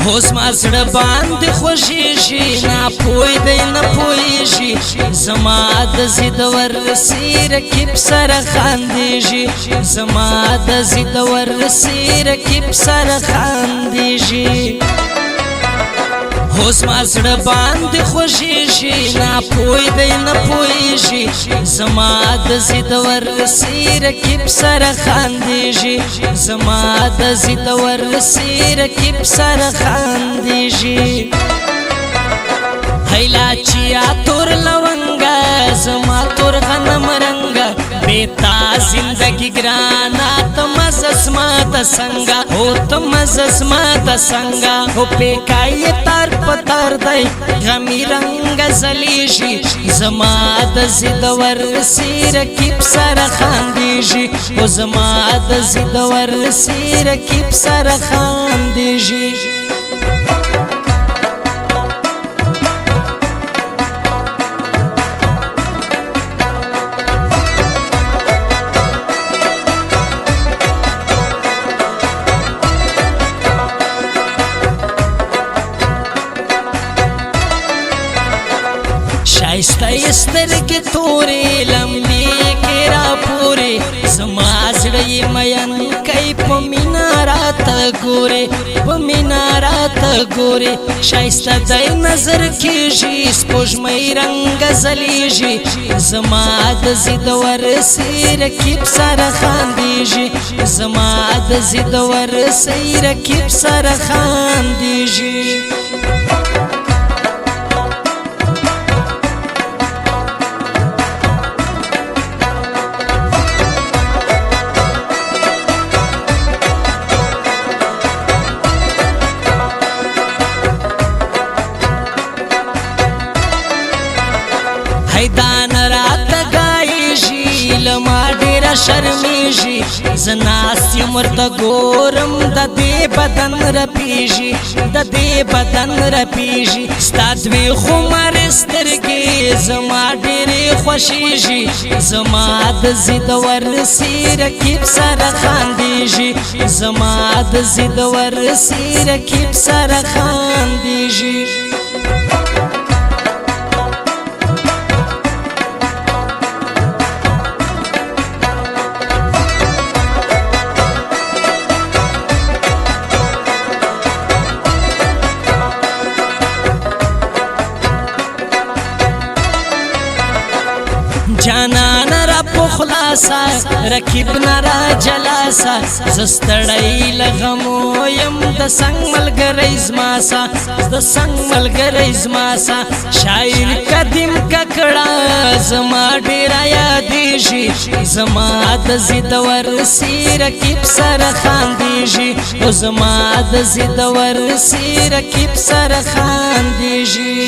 اوس ما زړه باندې خوښیږي نا پوی دی نه پوهیږي زما د ضد ورسي رقیب سره خاندیږي زما د ضد ورسي رقیب سره خاندیږي اوس ما زړه باندې خوښیږي نا پوی دی نه پوهیږي زما د ضد ورسي رقیب سره خاندیږي زما د ضد ورسي رقیب سره خاندیږي هیلا چیا تور لونگا زما تور غنم رنگا بیتا زندگی گرانا تمز اسما تسنگا او تمز اسما تسنگا او پیکای تار پتار دی غمی رنگ زلیشی زما د ضد ورسی رقیب سره خاندیږي او زما د ضد ورسی رقیب سره خاندیږي شایسته سترګې تورې لمبې کې راپورې زما زړه یې مین کوي په مینه راته ګورې په مینه راته ګورې شایسته دی نظر کېږي سپوږمۍ رنګ ځلیږي زما د ضد ورسي رقیب سره خاندیږي زما د ضد ورسي رقیب سره خاندیږي دان رات گایشی لما ډیره شرمیږي زناس مرته ګورم د دې بدن رپیږي د دې بدن رپیږي ستا دوی خمر سترګې زما ډیرې خوښیږي زما د ضد ورسي رقیب سره خاندیږي زما د ضد ورسي رقیب سره خاندیږي جانان را پخلاسا رقیب نرا جلاسا زستړی لغمو یم د څنګ ملګری زماسا د څنګ ملګری زماسا شاعر قدیم ککړه زما ډیره یادیږي زما د ضد ورسي رقیب سره خاندیږي او زما د ضد ورسي رقیب سره خاندیږي